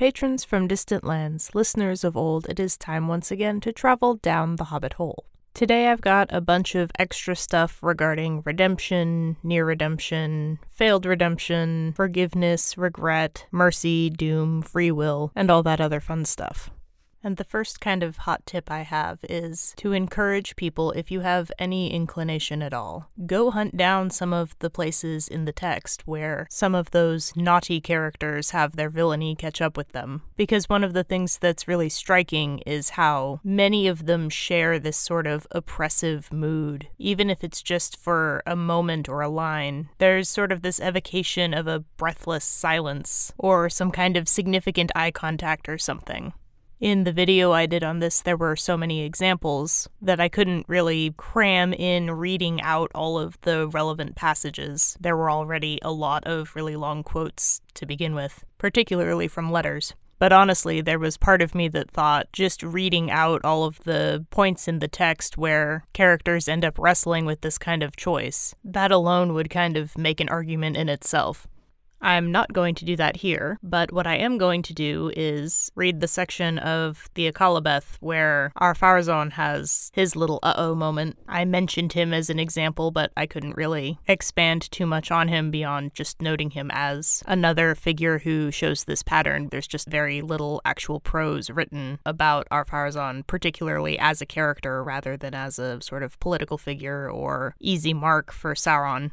Patrons from distant lands, listeners of old, it is time once again to travel down the Hobbit hole. Today I've got a bunch of extra stuff regarding redemption, near redemption, failed redemption, forgiveness, regret, mercy, doom, free will, and all that other fun stuff. And the first kind of hot tip I have is to encourage people, if you have any inclination at all, go hunt down some of the places in the text where some of those naughty characters have their villainy catch up with them. Because one of the things that's really striking is how many of them share this sort of oppressive mood. Even if it's just for a moment or a line, there's sort of this evocation of a breathless silence or some kind of significant eye contact or something. In the video I did on this, there were so many examples that I couldn't really cram in reading out all of the relevant passages. There were already a lot of really long quotes to begin with, particularly from letters. But honestly, there was part of me that thought just reading out all of the points in the text where characters end up wrestling with this kind of choice, that alone would kind of make an argument in itself. I'm not going to do that here, but what I am going to do is read the section of the Akalabeth where Ar-Pharazon has his little uh-oh moment. I mentioned him as an example, but I couldn't really expand too much on him beyond just noting him as another figure who shows this pattern. There's just very little actual prose written about Ar-Pharazon, particularly as a character rather than as a sort of political figure or easy mark for Sauron.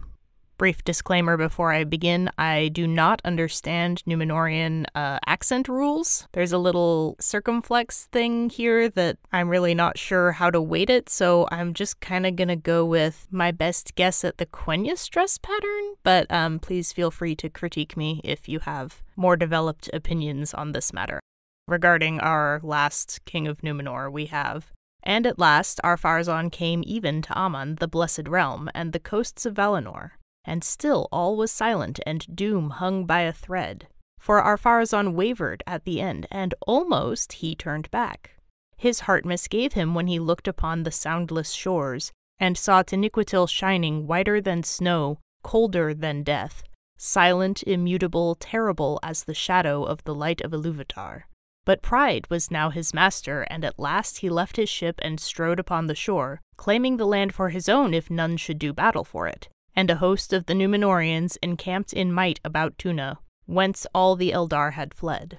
Brief disclaimer before I begin, I do not understand Númenórean accent rules. There's a little circumflex thing here that I'm really not sure how to weight it, so I'm just kind of gonna go with my best guess at the Quenya stress pattern, but please feel free to critique me if you have more developed opinions on this matter. Regarding our last King of Númenor, we have: "And at last Ar-Pharazon came even to Aman, the Blessed Realm, and the coasts of Valinor. And still all was silent, and doom hung by a thread. For Ar-Pharazon wavered at the end, and almost he turned back. His heart misgave him when he looked upon the soundless shores, and saw Taniquetil shining whiter than snow, colder than death, silent, immutable, terrible as the shadow of the light of Iluvatar. But pride was now his master, and at last he left his ship and strode upon the shore, claiming the land for his own if none should do battle for it. And a host of the Númenóreans encamped in might about Tuna, whence all the Eldar had fled."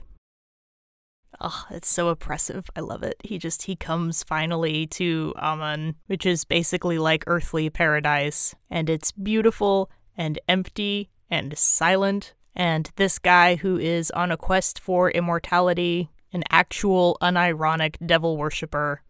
Oh, it's so oppressive. I love it. He comes finally to Aman, which is basically like earthly paradise, and it's beautiful and empty and silent, and this guy who is on a quest for immortality, an actual unironic devil worshipper,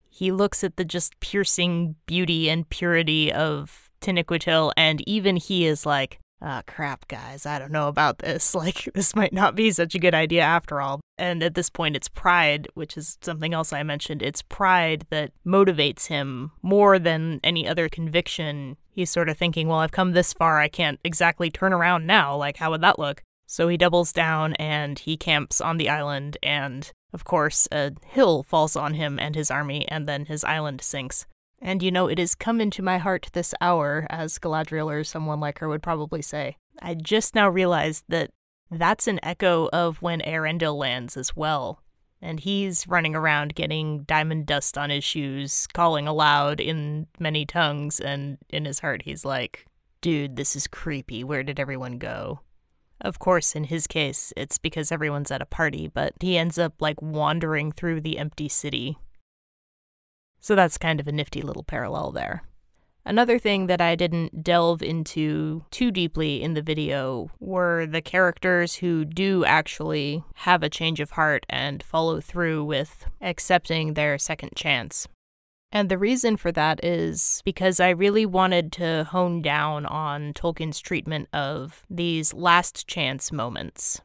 he looks at the just piercing beauty and purity of Taniquetil, and even he is like, "Ah, crap, guys, I don't know about this. Like, this might not be such a good idea after all." And at this point, it's pride, which is something else I mentioned. It's pride that motivates him more than any other conviction. He's sort of thinking, well, I've come this far, I can't exactly turn around now. Like, how would that look? So he doubles down and he camps on the island, and of course, a hill falls on him and his army, and then his island sinks. And you know, it has come into my heart this hour, as Galadriel or someone like her would probably say. I just now realized that that's an echo of when Eärendil lands as well. And he's running around getting diamond dust on his shoes, calling aloud in many tongues, and in his heart he's like, dude, this is creepy, where did everyone go? Of course, in his case, it's because everyone's at a party, but he ends up like wandering through the empty city. So that's kind of a nifty little parallel there. Another thing that I didn't delve into too deeply in the video were the characters who do actually have a change of heart and follow through with accepting their second chance. And the reason for that is because I really wanted to hone down on Tolkien's treatment of these last chance moments.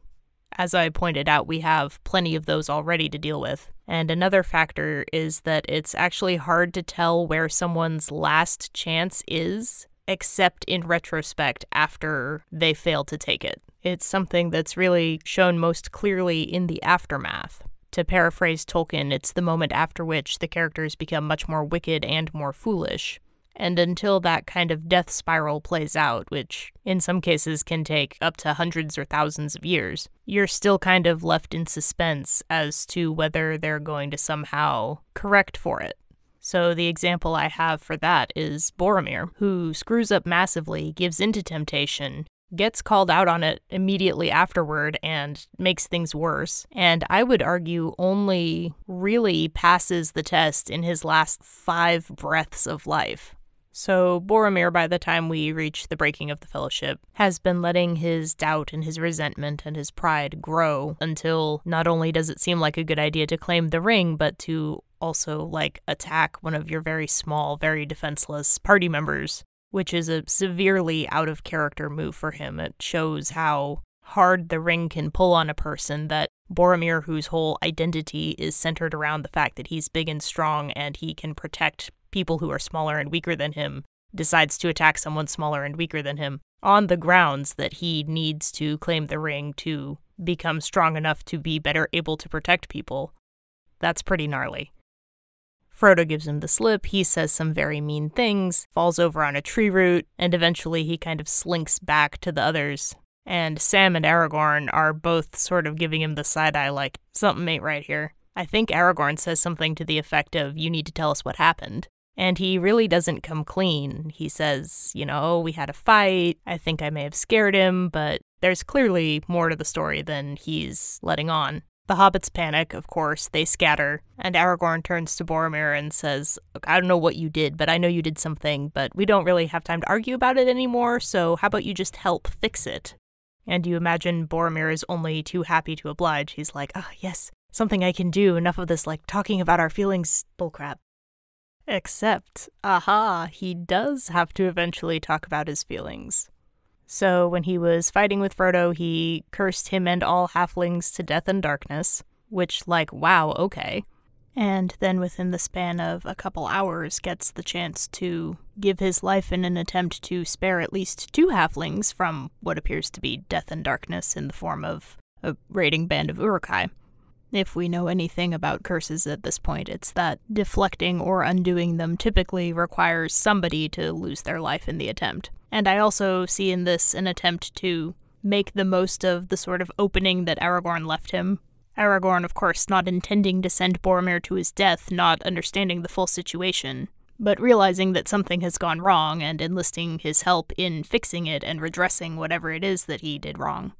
As I pointed out, we have plenty of those already to deal with. And another factor is that it's actually hard to tell where someone's last chance is, except in retrospect after they fail to take it. It's something that's really shown most clearly in the aftermath. To paraphrase Tolkien, it's the moment after which the characters become much more wicked and more foolish. And until that kind of death spiral plays out, which in some cases can take up to hundreds or thousands of years, you're still kind of left in suspense as to whether they're going to somehow correct for it. So the example I have for that is Boromir, who screws up massively, gives into temptation, gets called out on it immediately afterward and makes things worse, and I would argue only really passes the test in his last 5 breaths of life. So Boromir, by the time we reach the breaking of the Fellowship, has been letting his doubt and his resentment and his pride grow until not only does it seem like a good idea to claim the ring, but to also, attack one of your very small, very defenseless party members, which is a severely out-of-character move for him. It shows how hard the ring can pull on a person, that Boromir, whose whole identity is centered around the fact that he's big and strong and he can protect people who are smaller and weaker than him, decides to attack someone smaller and weaker than him on the grounds that he needs to claim the ring to become strong enough to be better able to protect people. That's pretty gnarly. Frodo gives him the slip, he says some very mean things, falls over on a tree root, and eventually he kind of slinks back to the others. And Sam and Aragorn are both sort of giving him the side-eye like, something ain't right here. I think Aragorn says something to the effect of, you need to tell us what happened. And he really doesn't come clean. He says, we had a fight, I think I may have scared him, but there's clearly more to the story than he's letting on. The hobbits panic, of course, they scatter, and Aragorn turns to Boromir and says, look, I don't know what you did, but I know you did something, but we don't really have time to argue about it anymore, so how about you just help fix it? And you imagine Boromir is only too happy to oblige. He's like, yes, something I can do, enough of this, talking about our feelings bullcrap. Except, he does have to eventually talk about his feelings. So when he was fighting with Frodo, he cursed him and all halflings to death and darkness, which, wow, okay. And then within the span of a couple hours gets the chance to give his life in an attempt to spare at least 2 halflings from what appears to be death and darkness in the form of a raiding band of Uruk-hai. If we know anything about curses at this point, it's that deflecting or undoing them typically requires somebody to lose their life in the attempt. And I also see in this an attempt to make the most of the sort of opening that Aragorn left him. Aragorn, of course, not intending to send Boromir to his death, not understanding the full situation, but realizing that something has gone wrong and enlisting his help in fixing it and redressing whatever it is that he did wrong.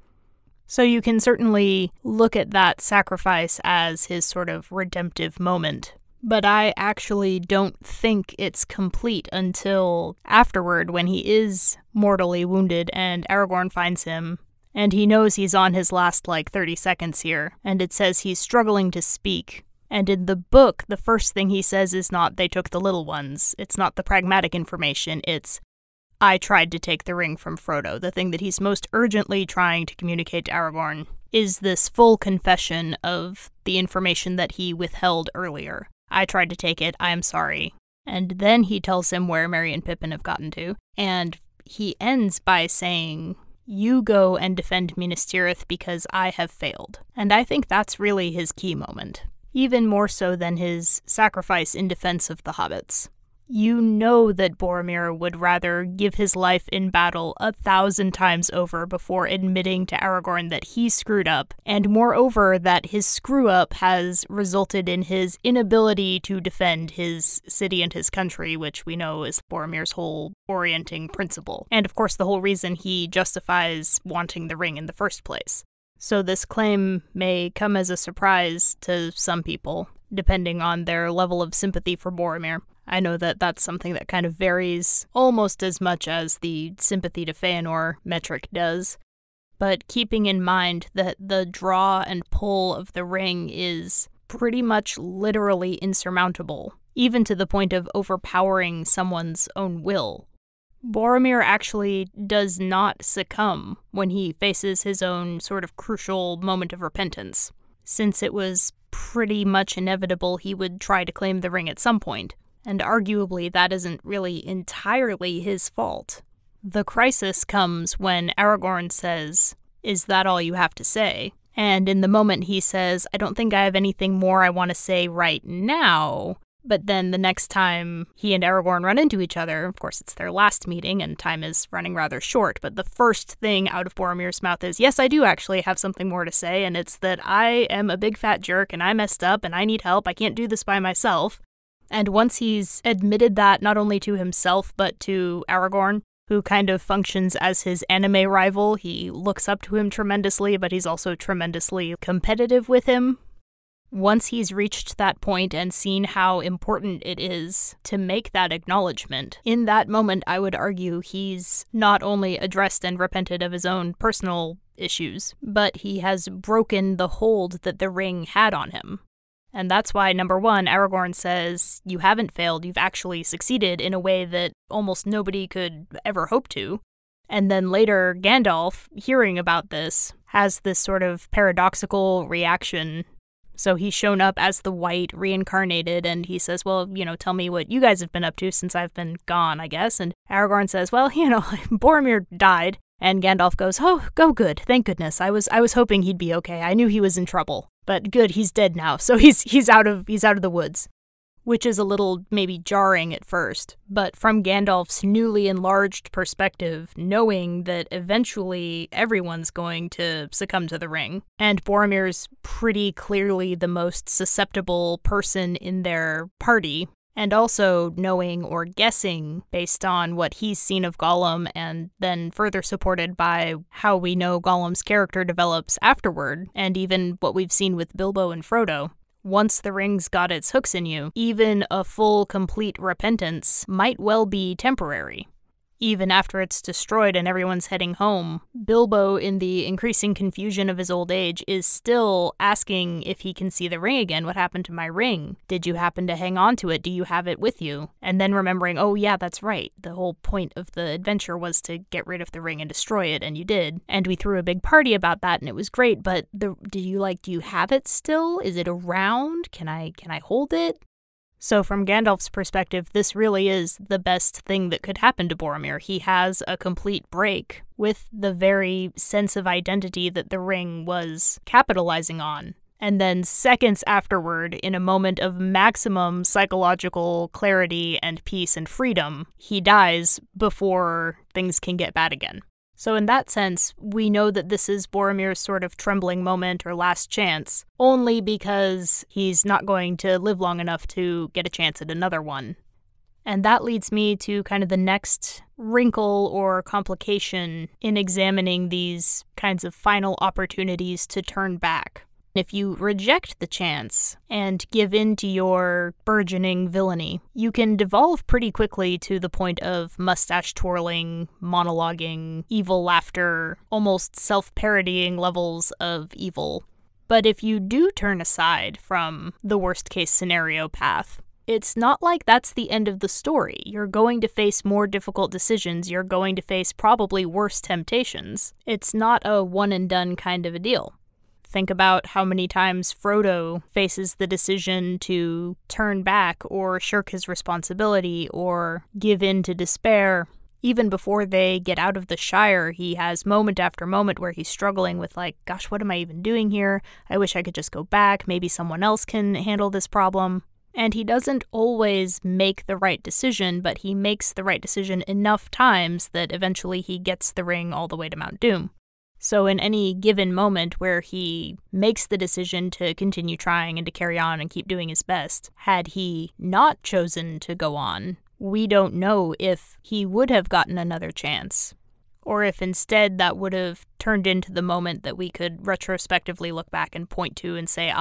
So you can certainly look at that sacrifice as his sort of redemptive moment. But I actually don't think it's complete until afterward, when he is mortally wounded and Aragorn finds him, and he knows he's on his last 30 seconds here, and it says he's struggling to speak. And in the book, the first thing he says is not, they took the little ones. It's not the pragmatic information, it's, I tried to take the ring from Frodo. The thing that he's most urgently trying to communicate to Aragorn is this full confession of the information that he withheld earlier. I tried to take it, I am sorry. And then he tells him where Merry and Pippin have gotten to, and he ends by saying, you go and defend Minas Tirith because I have failed. And I think that's really his key moment, even more so than his sacrifice in defense of the hobbits. You know that Boromir would rather give his life in battle 1,000 times over before admitting to Aragorn that he screwed up, and moreover that his screw-up has resulted in his inability to defend his city and his country, which we know is Boromir's whole orienting principle, and of course the whole reason he justifies wanting the ring in the first place. So this claim may come as a surprise to some people, depending on their level of sympathy for Boromir. I know that that's something that kind of varies almost as much as the sympathy to Feanor metric does, but keeping in mind that the draw and pull of the ring is pretty much literally insurmountable, even to the point of overpowering someone's own will. Boromir actually does not succumb when he faces his own sort of crucial moment of repentance, since it was pretty much inevitable he would try to claim the ring at some point. And arguably, that isn't really entirely his fault. The crisis comes when Aragorn says, "Is that all you have to say?" And in the moment he says, "I don't think I have anything more I want to say right now," But then the next time he and Aragorn run into each other, of course it's their last meeting and time is running rather short, but the first thing out of Boromir's mouth is, yes, I do actually have something more to say, and it's that I am a big fat jerk and I messed up and I need help, I can't do this by myself. And once he's admitted that not only to himself but to Aragorn, who kind of functions as his anime rival, he looks up to him tremendously, but he's also tremendously competitive with him. Once he's reached that point and seen how important it is to make that acknowledgement, in that moment I would argue he's not only addressed and repented of his own personal issues, but he has broken the hold that the ring had on him. And that's why, number one, Aragorn says, you haven't failed, you've actually succeeded in a way that almost nobody could ever hope to. And then later, Gandalf, hearing about this, has this sort of paradoxical reaction. So he's shown up as the White, reincarnated, and he says, well, tell me what you guys have been up to since I've been gone, I guess. And Aragorn says, well, Boromir died. And Gandalf goes, oh, good, thank goodness. I was hoping he'd be okay. I knew he was in trouble. But good, he's dead now, so he's out of the woods. Which is a little maybe jarring at first, but from Gandalf's newly enlarged perspective, knowing that eventually everyone's going to succumb to the ring, and Boromir's pretty clearly the most susceptible person in their party, and also knowing or guessing based on what he's seen of Gollum and then further supported by how we know Gollum's character develops afterward, and even what we've seen with Bilbo and Frodo. Once the ring's got its hooks in you, even a full, complete repentance might well be temporary. Even after it's destroyed and everyone's heading home, Bilbo, in the increasing confusion of his old age, is still asking if he can see the ring again. What happened to my ring? Did you happen to hang on to it? Do you have it with you? And then remembering, oh yeah, that's right. The whole point of the adventure was to get rid of the ring and destroy it, and you did. And we threw a big party about that, and it was great, but do you have it still? Is it around? Can I hold it? So from Gandalf's perspective, this really is the best thing that could happen to Boromir. He has a complete break with the very sense of identity that the ring was capitalizing on. And then seconds afterward, in a moment of maximum psychological clarity and peace and freedom, he dies before things can get bad again. So in that sense, we know that this is Boromir's sort of trembling moment or last chance, only because he's not going to live long enough to get a chance at another one. And that leads me to kind of the next wrinkle or complication in examining these kinds of final opportunities to turn back. If you reject the chance and give in to your burgeoning villainy, you can devolve pretty quickly to the point of mustache-twirling, monologuing, evil laughter, almost self-parodying levels of evil. But if you do turn aside from the worst-case scenario path, it's not like that's the end of the story. You're going to face more difficult decisions. You're going to face probably worse temptations. It's not a one-and-done kind of a deal. Think about how many times Frodo faces the decision to turn back or shirk his responsibility or give in to despair. Even before they get out of the Shire, he has moment after moment where he's struggling with gosh, what am I even doing here? I wish I could just go back. Maybe someone else can handle this problem. And he doesn't always make the right decision, but he makes the right decision enough times that eventually he gets the ring all the way to Mount Doom. So in any given moment where he makes the decision to continue trying and to carry on and keep doing his best, had he not chosen to go on, we don't know if he would have gotten another chance, or if instead that would have turned into the moment that we could retrospectively look back and point to and say,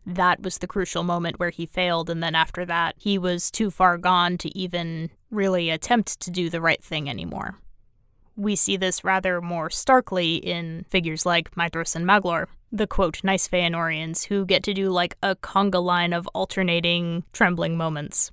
that was the crucial moment where he failed, and then after that, he was too far gone to even really attempt to do the right thing anymore. We see this rather more starkly in figures like Maedhros and Maglor, the quote nice Feanorians who get to do a conga line of alternating trembling moments.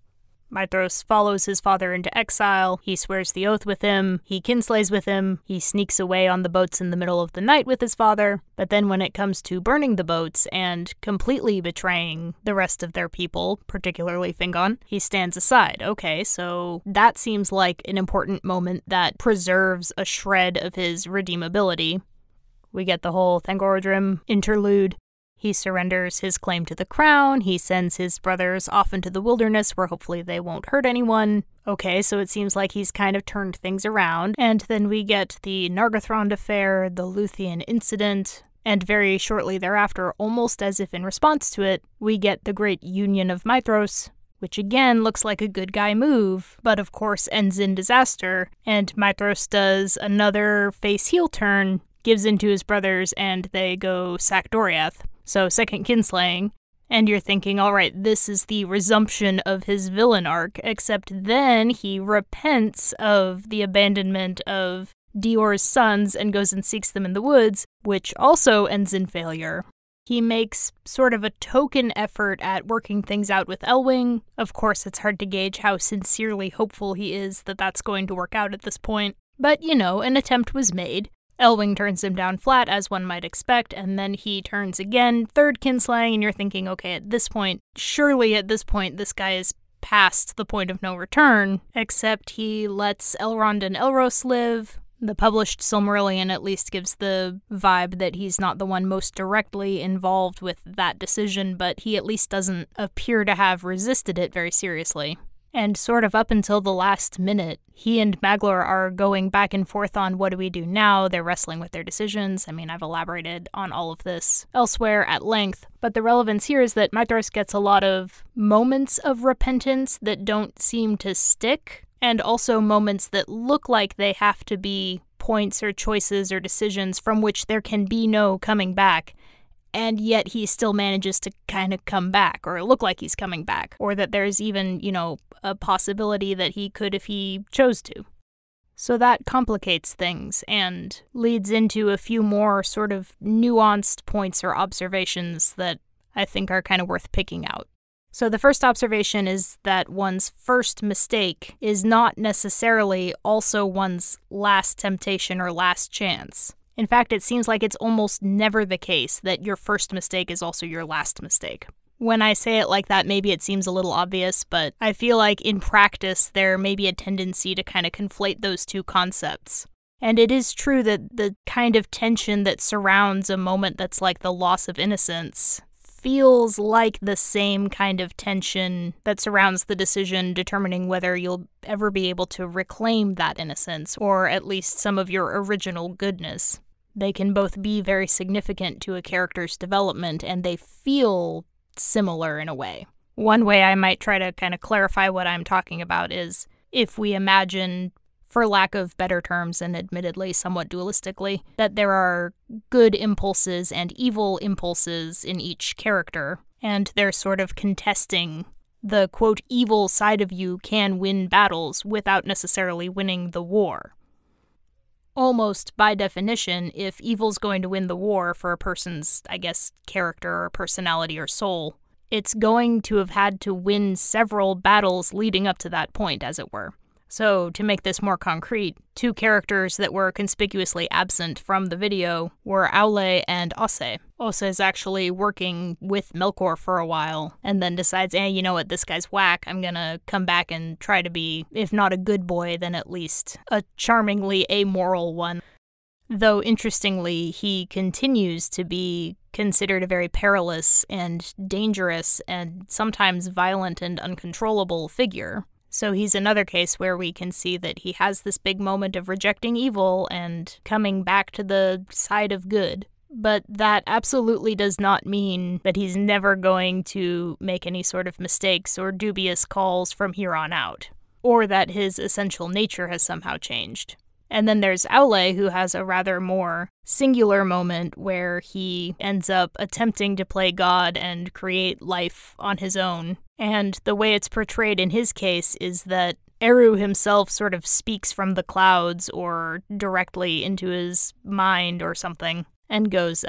Maedhros follows his father into exile, he swears the oath with him, he kinslays with him, he sneaks away on the boats in the middle of the night with his father, but then when it comes to burning the boats and completely betraying the rest of their people, particularly Fingon, he stands aside. Okay, so that seems like an important moment that preserves a shred of his redeemability. We get the whole Thangorodrim interlude. He surrenders his claim to the crown, he sends his brothers off into the wilderness where hopefully they won't hurt anyone. Okay, so it seems like he's kind of turned things around, and then we get the Nargothrond affair, the Luthien incident, and very shortly thereafter, almost as if in response to it, we get the Great Union of Maedhros, which again looks like a good guy move, but of course ends in disaster, and Maedhros does another face-heel turn, gives in to his brothers, and they go sack Doriath. So second kinslaying, and you're thinking, alright, this is the resumption of his villain arc, except then he repents of the abandonment of Dior's sons and goes and seeks them in the woods, which also ends in failure. He makes sort of a token effort at working things out with Elwing. Of course, it's hard to gauge how sincerely hopeful he is that that's going to work out at this point, but you know, an attempt was made. Elwing turns him down flat, as one might expect, and then he turns again, third kinslaying, and you're thinking, okay, at this point, surely at this point, this guy is past the point of no return, except he lets Elrond and Elros live. The published Silmarillion at least gives the vibe that he's not the one most directly involved with that decision, but he at least doesn't appear to have resisted it very seriously. And sort of up until the last minute, he and Maglor are going back and forth on what do we do now. They're wrestling with their decisions. I mean, I've elaborated on all of this elsewhere at length, but the relevance here is that Maedhros gets a lot of moments of repentance that don't seem to stick, and also moments that look like they have to be points or choices or decisions from which there can be no coming back. And yet he still manages to kind of come back, or look like he's coming back, or that there's even, you know, a possibility that he could if he chose to. So that complicates things and leads into a few more sort of nuanced points or observations that I think are kind of worth picking out. So the first observation is that one's first mistake is not necessarily also one's last temptation or last chance. In fact, it seems like it's almost never the case that your first mistake is also your last mistake. When I say it like that, maybe it seems a little obvious, but I feel like in practice there may be a tendency to kind of conflate those two concepts. And it is true that the kind of tension that surrounds a moment that's like the loss of innocence feels like the same kind of tension that surrounds the decision determining whether you'll ever be able to reclaim that innocence, or at least some of your original goodness. They can both be very significant to a character's development, and they feel similar in a way. One way I might try to kind of clarify what I'm talking about is if we imagine, for lack of better terms and admittedly somewhat dualistically, that there are good impulses and evil impulses in each character, and they're sort of contesting. The, quote, evil side of you can win battles without necessarily winning the war. Almost by definition, if evil's going to win the war for a person's, I guess, character or personality or soul, it's going to have had to win several battles leading up to that point, as it were. So, to make this more concrete, two characters that were conspicuously absent from the video were Aule and Osse. Osse is actually working with Melkor for a while, and then decides, you know what, this guy's whack, I'm gonna come back and try to be, if not a good boy, then at least a charmingly amoral one. Though, interestingly, he continues to be considered a very perilous and dangerous and sometimes violent and uncontrollable figure. So he's another case where we can see that he has this big moment of rejecting evil and coming back to the side of good. But that absolutely does not mean that he's never going to make any sort of mistakes or dubious calls from here on out, or that his essential nature has somehow changed. And then there's Aule, who has a rather more singular moment where he ends up attempting to play God and create life on his own. And the way it's portrayed in his case is that Eru himself sort of speaks from the clouds or directly into his mind or something and goes,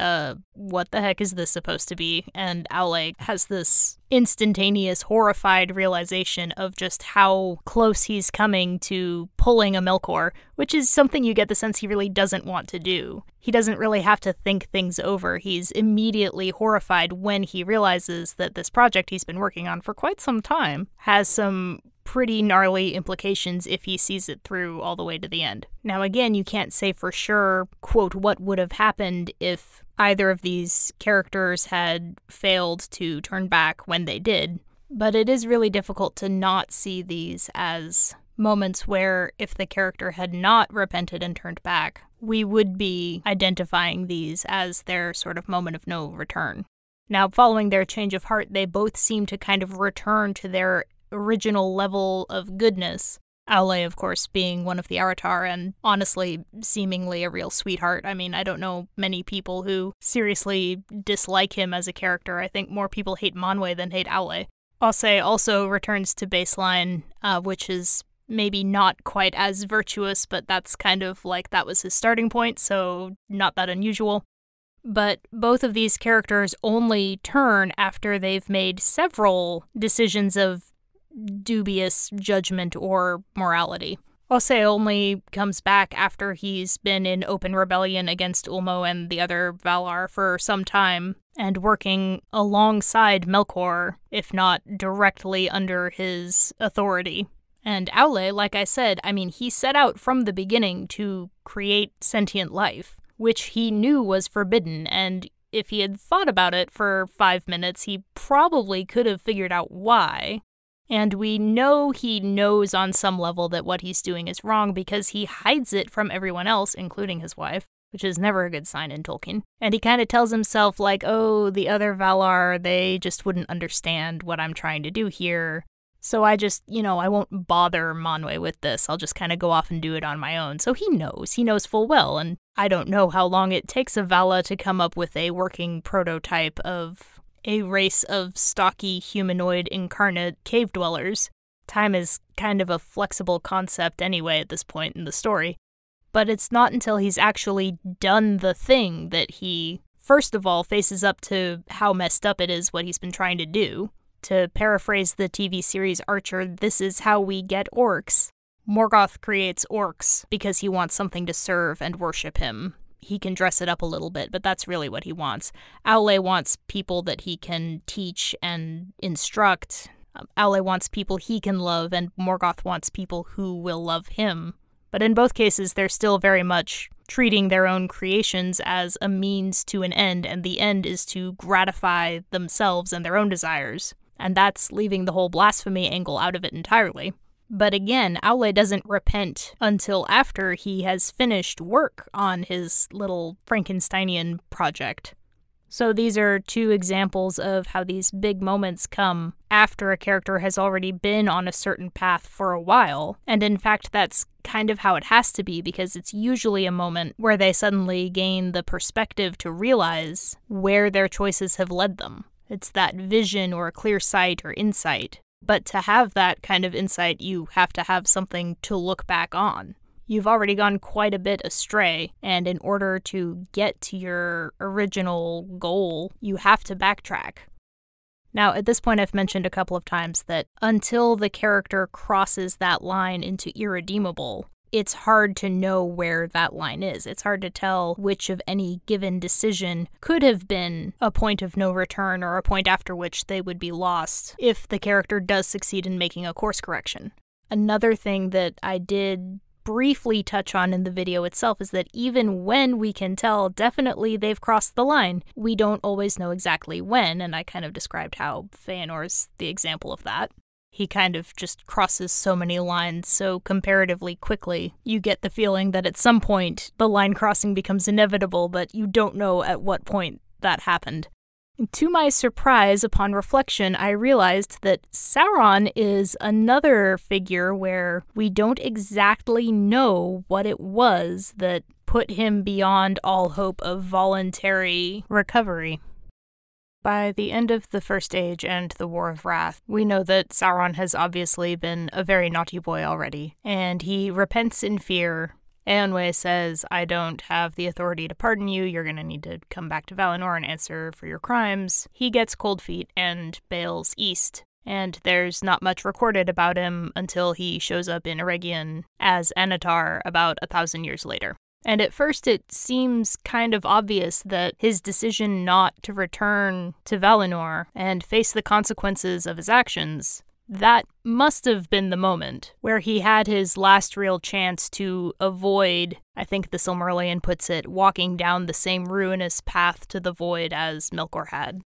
what the heck is this supposed to be? And Aule has this instantaneous, horrified realization of just how close he's coming to pulling a Melkor, which is something you get the sense he really doesn't want to do. He doesn't really have to think things over. He's immediately horrified when he realizes that this project he's been working on for quite some time has some pretty gnarly implications if he sees it through all the way to the end. Now again, you can't say for sure, quote, what would have happened if either of these characters had failed to turn back when they did, but it is really difficult to not see these as moments where if the character had not repented and turned back, we would be identifying these as their sort of moment of no return. Now, following their change of heart, they both seem to kind of return to their original level of goodness. Aule, of course, being one of the Aratar and honestly seemingly a real sweetheart. I mean, I don't know many people who seriously dislike him as a character. I think more people hate Manwë than hate Aule. Osse also returns to baseline, which is maybe not quite as virtuous, but that's kind of like that was his starting point, so not that unusual. But both of these characters only turn after they've made several decisions of dubious judgment or morality. Osse only comes back after he's been in open rebellion against Ulmo and the other Valar for some time, and working alongside Melkor, if not directly under his authority. And Aule, like I said, I mean, he set out from the beginning to create sentient life, which he knew was forbidden, and if he had thought about it for 5 minutes, he probably could have figured out why. And we know he knows on some level that what he's doing is wrong because he hides it from everyone else, including his wife, which is never a good sign in Tolkien. And he kind of tells himself, like, oh, the other Valar, they just wouldn't understand what I'm trying to do here. So I just, I won't bother Manwë with this. I'll just kind of go off and do it on my own. So he knows full well. And I don't know how long it takes a Vala to come up with a working prototype of a race of stocky humanoid incarnate cave dwellers. Time is kind of a flexible concept anyway at this point in the story. But it's not until he's actually done the thing that he, first of all, faces up to how messed up it is what he's been trying to do. To paraphrase the TV series Archer, this is how we get orcs. Morgoth creates orcs because he wants something to serve and worship him. He can dress it up a little bit, but that's really what he wants. Aule wants people that he can teach and instruct. Aule wants people he can love, and Morgoth wants people who will love him. But in both cases, they're still very much treating their own creations as a means to an end, and the end is to gratify themselves and their own desires. And that's leaving the whole blasphemy angle out of it entirely. But again, Aule doesn't repent until after he has finished work on his little Frankensteinian project. So these are two examples of how these big moments come after a character has already been on a certain path for a while. And in fact, that's kind of how it has to be, because it's usually a moment where they suddenly gain the perspective to realize where their choices have led them. It's that vision or clear sight or insight. But to have that kind of insight, you have to have something to look back on. You've already gone quite a bit astray, and in order to get to your original goal, you have to backtrack. Now, at this point, I've mentioned a couple of times that until the character crosses that line into irredeemable, it's hard to know where that line is. It's hard to tell which of any given decision could have been a point of no return or a point after which they would be lost if the character does succeed in making a course correction. Another thing that I did briefly touch on in the video itself is that even when we can tell definitely they've crossed the line, we don't always know exactly when, and I kind of described how Feanor's the example of that. He kind of just crosses so many lines so comparatively quickly. You get the feeling that at some point the line crossing becomes inevitable, but you don't know at what point that happened. To my surprise, upon reflection, I realized that Sauron is another figure where we don't exactly know what it was that put him beyond all hope of voluntary recovery. By the end of the First Age and the War of Wrath, we know that Sauron has obviously been a very naughty boy already, and he repents in fear. Eowyn says, I don't have the authority to pardon you, you're gonna need to come back to Valinor and answer for your crimes. He gets cold feet and bails east, and there's not much recorded about him until he shows up in Eregion as Anatar about 1,000 years later. And at first it seems kind of obvious that his decision not to return to Valinor and face the consequences of his actions that must have been the moment where he had his last real chance to avoid, I think the Silmarillion puts it, walking down the same ruinous path to the void as Melkor had.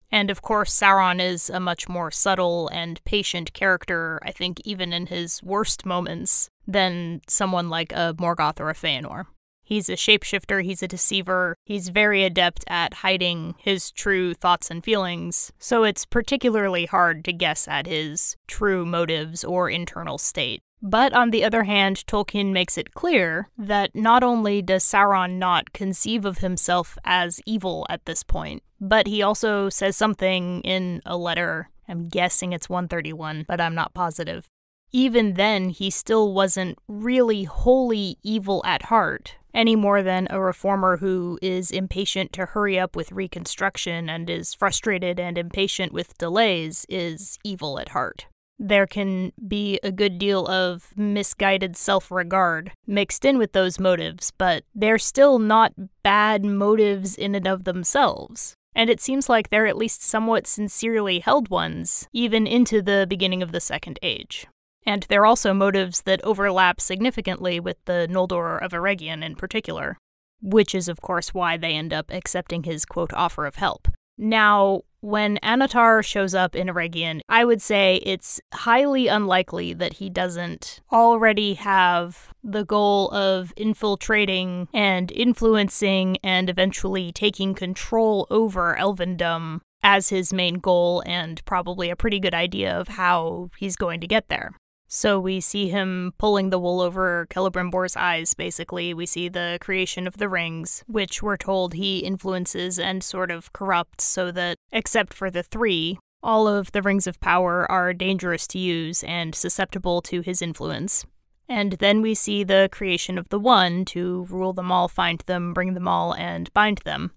And of course, Sauron is a much more subtle and patient character, I think even in his worst moments, than someone like a Morgoth or a Feanor. He's a shapeshifter, he's a deceiver, he's very adept at hiding his true thoughts and feelings, so it's particularly hard to guess at his true motives or internal state. But on the other hand, Tolkien makes it clear that not only does Sauron not conceive of himself as evil at this point, but he also says something in a letter, I'm guessing it's 131, but I'm not positive. Even then, he still wasn't really wholly evil at heart, any more than a reformer who is impatient to hurry up with reconstruction and is frustrated and impatient with delays is evil at heart. There can be a good deal of misguided self-regard mixed in with those motives, but they're still not bad motives in and of themselves. And it seems like they're at least somewhat sincerely held ones, even into the beginning of the Second Age. And they're also motives that overlap significantly with the Noldor of Eregion in particular, which is of course why they end up accepting his, quote, offer of help. Now, when Annatar shows up in Eregion, I would say it's highly unlikely that he doesn't already have the goal of infiltrating and influencing and eventually taking control over Elvendom as his main goal and probably a pretty good idea of how he's going to get there. So we see him pulling the wool over Celebrimbor's eyes, basically. We see the creation of the rings, which we're told he influences and sort of corrupts so that, except for the three, all of the rings of power are dangerous to use and susceptible to his influence. And then we see the creation of the One to rule them all, find them, bring them all, and bind them.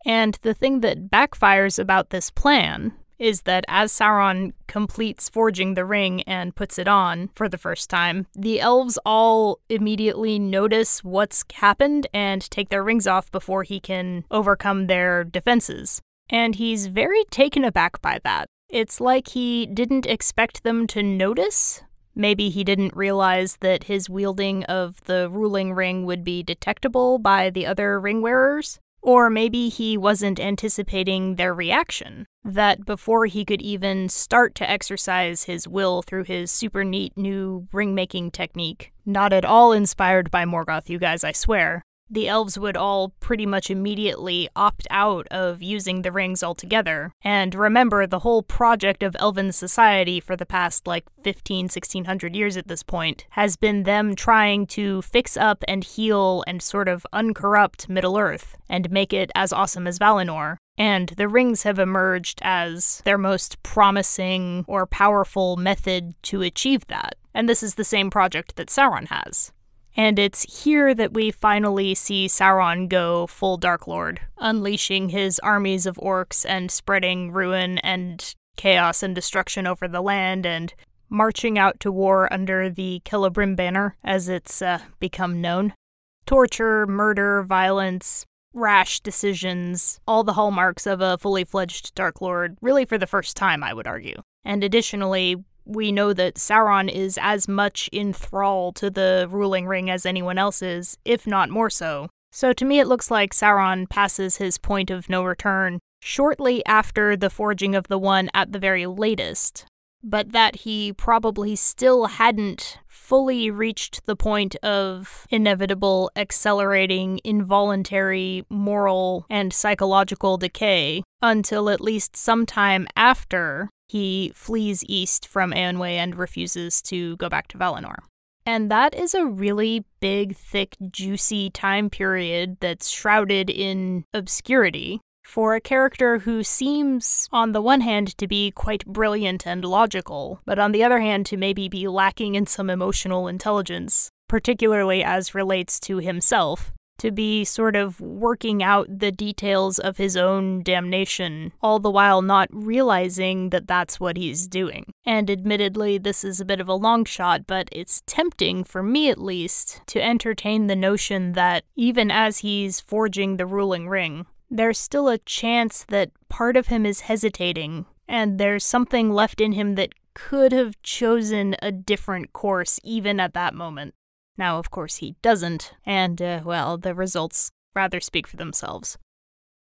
And the thing that backfires about this plan is that as Sauron completes forging the ring and puts it on for the first time, the elves all immediately notice what's happened and take their rings off before he can overcome their defenses. And he's very taken aback by that. It's like he didn't expect them to notice. Maybe he didn't realize that his wielding of the ruling ring would be detectable by the other ring wearers. Or maybe he wasn't anticipating their reaction, that before he could even start to exercise his will through his super neat new ring-making technique, not at all inspired by Morgoth, you guys, I swear, the elves would all pretty much immediately opt out of using the rings altogether. And remember, the whole project of elven society for the past, 1600 years at this point, has been them trying to fix up and heal and sort of uncorrupt Middle-earth and make it as awesome as Valinor. And the rings have emerged as their most promising or powerful method to achieve that. And this is the same project that Sauron has. And it's here that we finally see Sauron go full Dark Lord, unleashing his armies of orcs and spreading ruin and chaos and destruction over the land and marching out to war under the Celebrim banner, as it's become known. Torture, murder, violence, rash decisions, all the hallmarks of a fully fledged Dark Lord, really for the first time, I would argue. And additionally, we know that Sauron is as much in thrall to the ruling ring as anyone else is, if not more so. So to me it looks like Sauron passes his point of no return shortly after the forging of the One at the very latest, but that he probably still hadn't fully reached the point of inevitable, accelerating, involuntary moral and psychological decay until at least sometime after he flees east from Eonwe and refuses to go back to Valinor. And that is a really big, thick, juicy time period that's shrouded in obscurity for a character who seems, on the one hand, to be quite brilliant and logical, but on the other hand, to maybe be lacking in some emotional intelligence, particularly as relates to himself, to be sort of working out the details of his own damnation, all the while not realizing that that's what he's doing. And admittedly, this is a bit of a long shot, but it's tempting, for me at least, to entertain the notion that even as he's forging the ruling ring, there's still a chance that part of him is hesitating, and there's something left in him that could have chosen a different course even at that moment. Now, of course, he doesn't, and, well, the results rather speak for themselves.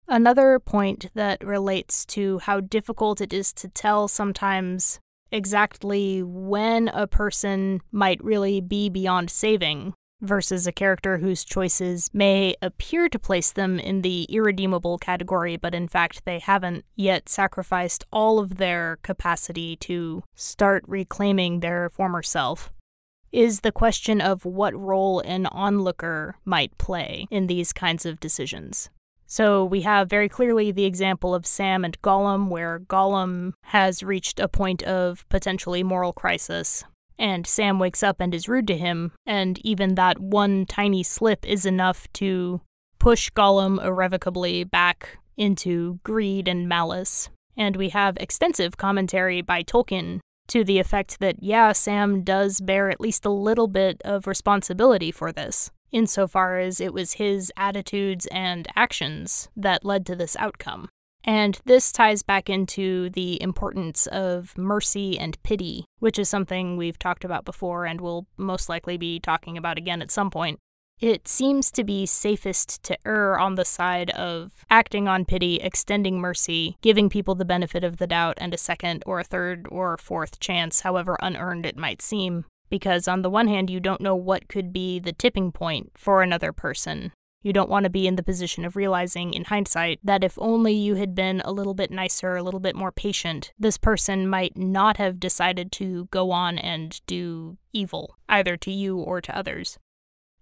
Another point that relates to how difficult it is to tell sometimes exactly when a person might really be beyond saving versus a character whose choices may appear to place them in the irredeemable category, but in fact they haven't yet sacrificed all of their capacity to start reclaiming their former self, is the question of what role an onlooker might play in these kinds of decisions. So we have very clearly the example of Sam and Gollum, where Gollum has reached a point of potentially moral crisis, and Sam wakes up and is rude to him, and even that one tiny slip is enough to push Gollum irrevocably back into greed and malice. And we have extensive commentary by Tolkien to the effect that, yeah, Sam does bear at least a little bit of responsibility for this, insofar as it was his attitudes and actions that led to this outcome. And this ties back into the importance of mercy and pity, which is something we've talked about before and will most likely be talking about again at some point. It seems to be safest to err on the side of acting on pity, extending mercy, giving people the benefit of the doubt and a second or a third or a fourth chance, however unearned it might seem. Because on the one hand, you don't know what could be the tipping point for another person. You don't want to be in the position of realizing, in hindsight, that if only you had been a little bit nicer, a little bit more patient, this person might not have decided to go on and do evil, either to you or to others.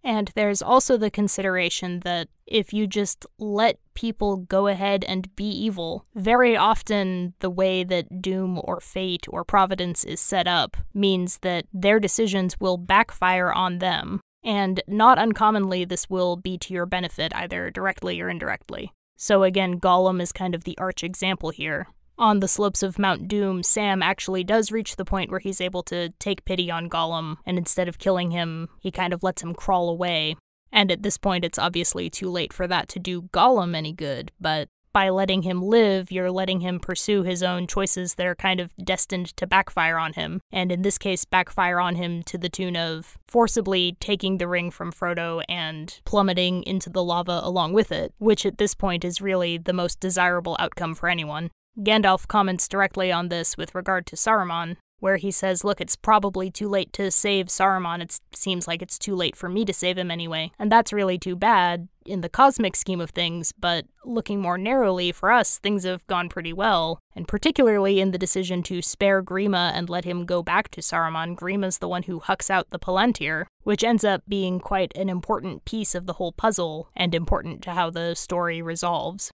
And there's also the consideration that if you just let people go ahead and be evil, very often the way that doom or fate or providence is set up means that their decisions will backfire on them. And not uncommonly, this will be to your benefit, either directly or indirectly. So again, Gollum is kind of the arch example here. On the slopes of Mount Doom, Sam actually does reach the point where he's able to take pity on Gollum, and instead of killing him, he kind of lets him crawl away. And at this point, it's obviously too late for that to do Gollum any good, but by letting him live, you're letting him pursue his own choices that are kind of destined to backfire on him, and in this case, backfire on him to the tune of forcibly taking the ring from Frodo and plummeting into the lava along with it, which at this point is really the most desirable outcome for anyone. Gandalf comments directly on this with regard to Saruman, where he says, look, it's probably too late to save Saruman, it seems like it's too late for me to save him anyway. And that's really too bad in the cosmic scheme of things, but looking more narrowly for us, things have gone pretty well. And particularly in the decision to spare Grima and let him go back to Saruman, Grima's the one who hucks out the Palantir, which ends up being quite an important piece of the whole puzzle and important to how the story resolves.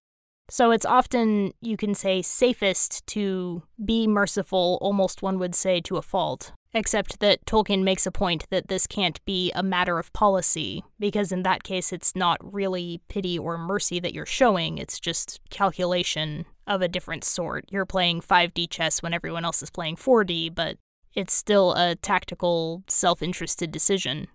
So it's often, you can say, safest to be merciful, almost one would say to a fault, except that Tolkien makes a point that this can't be a matter of policy, because in that case it's not really pity or mercy that you're showing, it's just calculation of a different sort. You're playing 5D chess when everyone else is playing 4D, but it's still a tactical, self-interested decision.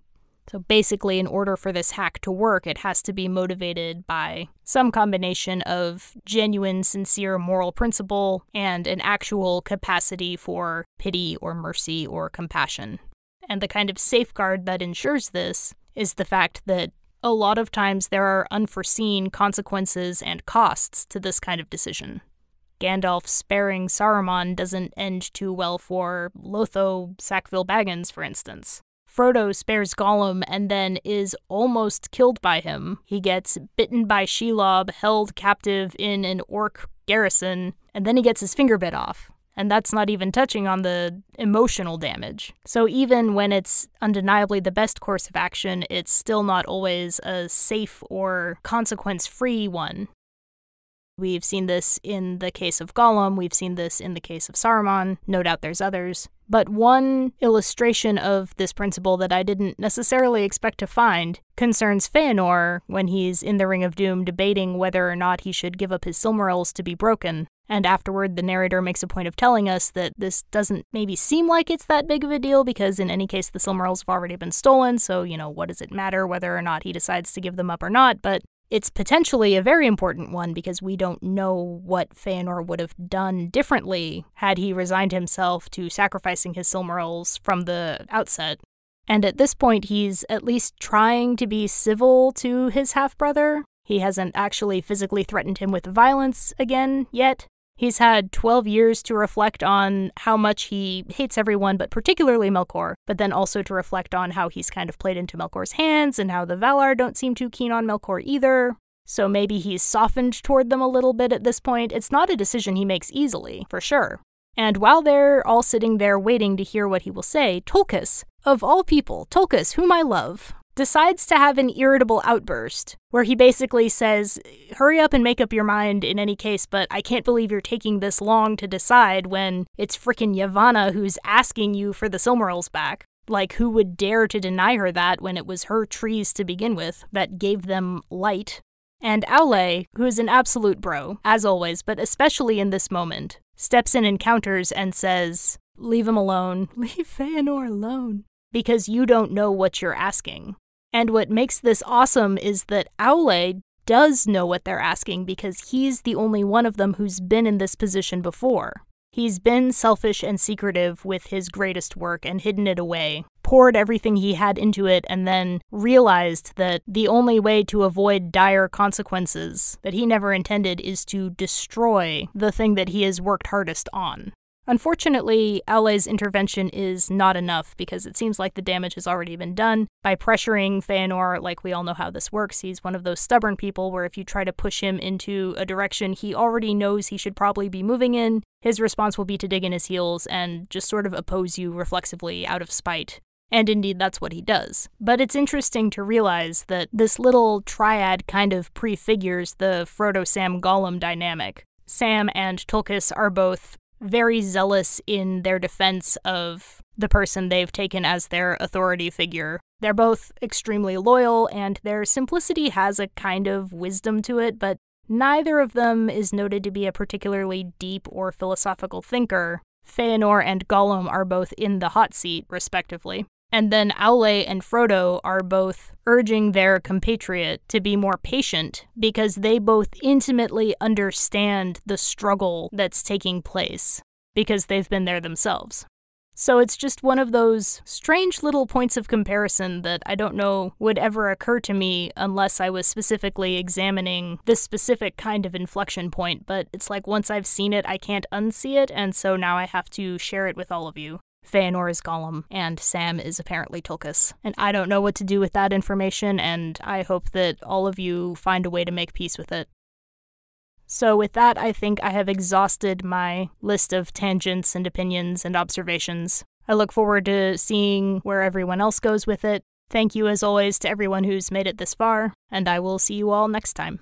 So basically, in order for this hack to work, it has to be motivated by some combination of genuine, sincere moral principle and an actual capacity for pity or mercy or compassion. And the kind of safeguard that ensures this is the fact that a lot of times there are unforeseen consequences and costs to this kind of decision. Gandalf sparing Saruman doesn't end too well for Lotho Sackville Baggins, for instance. Frodo spares Gollum and then is almost killed by him. He gets bitten by Shelob, held captive in an orc garrison, and then he gets his finger bit off. And that's not even touching on the emotional damage. So even when it's undeniably the best course of action, it's still not always a safe or consequence-free one. We've seen this in the case of Gollum, we've seen this in the case of Saruman, no doubt there's others. But one illustration of this principle that I didn't necessarily expect to find concerns Feanor when he's in the Ring of Doom debating whether or not he should give up his Silmarils to be broken. And afterward, the narrator makes a point of telling us that this doesn't maybe seem like it's that big of a deal because in any case the Silmarils have already been stolen, so, what does it matter whether or not he decides to give them up or not, but It's potentially a very important one because we don't know what Feanor would have done differently had he resigned himself to sacrificing his Silmarils from the outset. And at this point, he's at least trying to be civil to his half-brother. He hasn't actually physically threatened him with violence again yet. He's had 12 years to reflect on how much he hates everyone, but particularly Melkor, but then also to reflect on how he's kind of played into Melkor's hands and how the Valar don't seem too keen on Melkor either. So maybe he's softened toward them a little bit at this point. It's not a decision he makes easily, for sure. And while they're all sitting there waiting to hear what he will say, Tulkas, of all people, Tulkas, whom I love, decides to have an irritable outburst, where he basically says, hurry up and make up your mind in any case, but I can't believe you're taking this long to decide when it's frickin' Yavanna who's asking you for the Silmarils back. Like, who would dare to deny her that when it was her trees to begin with that gave them light? And Aule, who is an absolute bro, as always, but especially in this moment, steps in and counters and says, leave him alone. Leave Feanor alone. Because you don't know what you're asking. And what makes this awesome is that Aule does know what they're asking because he's the only one of them who's been in this position before. He's been selfish and secretive with his greatest work and hidden it away, poured everything he had into it, and then realized that the only way to avoid dire consequences that he never intended is to destroy the thing that he has worked hardest on. Unfortunately, Aule's intervention is not enough because it seems like the damage has already been done. By pressuring Feanor, like we all know how this works, he's one of those stubborn people where if you try to push him into a direction he already knows he should probably be moving in, his response will be to dig in his heels and just sort of oppose you reflexively out of spite. And indeed, that's what he does. But it's interesting to realize that this little triad kind of prefigures the Frodo-Sam-Gollum dynamic. Sam and Tulkas are both very zealous in their defense of the person they've taken as their authority figure. They're both extremely loyal, and their simplicity has a kind of wisdom to it, but neither of them is noted to be a particularly deep or philosophical thinker. Feanor and Gollum are both in the hot seat, respectively. And then Aule and Frodo are both urging their compatriot to be more patient because they both intimately understand the struggle that's taking place because they've been there themselves. So it's just one of those strange little points of comparison that I don't know would ever occur to me unless I was specifically examining this specific kind of inflection point, but it's like once I've seen it, I can't unsee it, and so now I have to share it with all of you. Feanor is Gollum, and Sam is apparently Tulkas. And I don't know what to do with that information, and I hope that all of you find a way to make peace with it. So with that, I think I have exhausted my list of tangents and opinions and observations. I look forward to seeing where everyone else goes with it. Thank you as always to everyone who's made it this far, and I will see you all next time.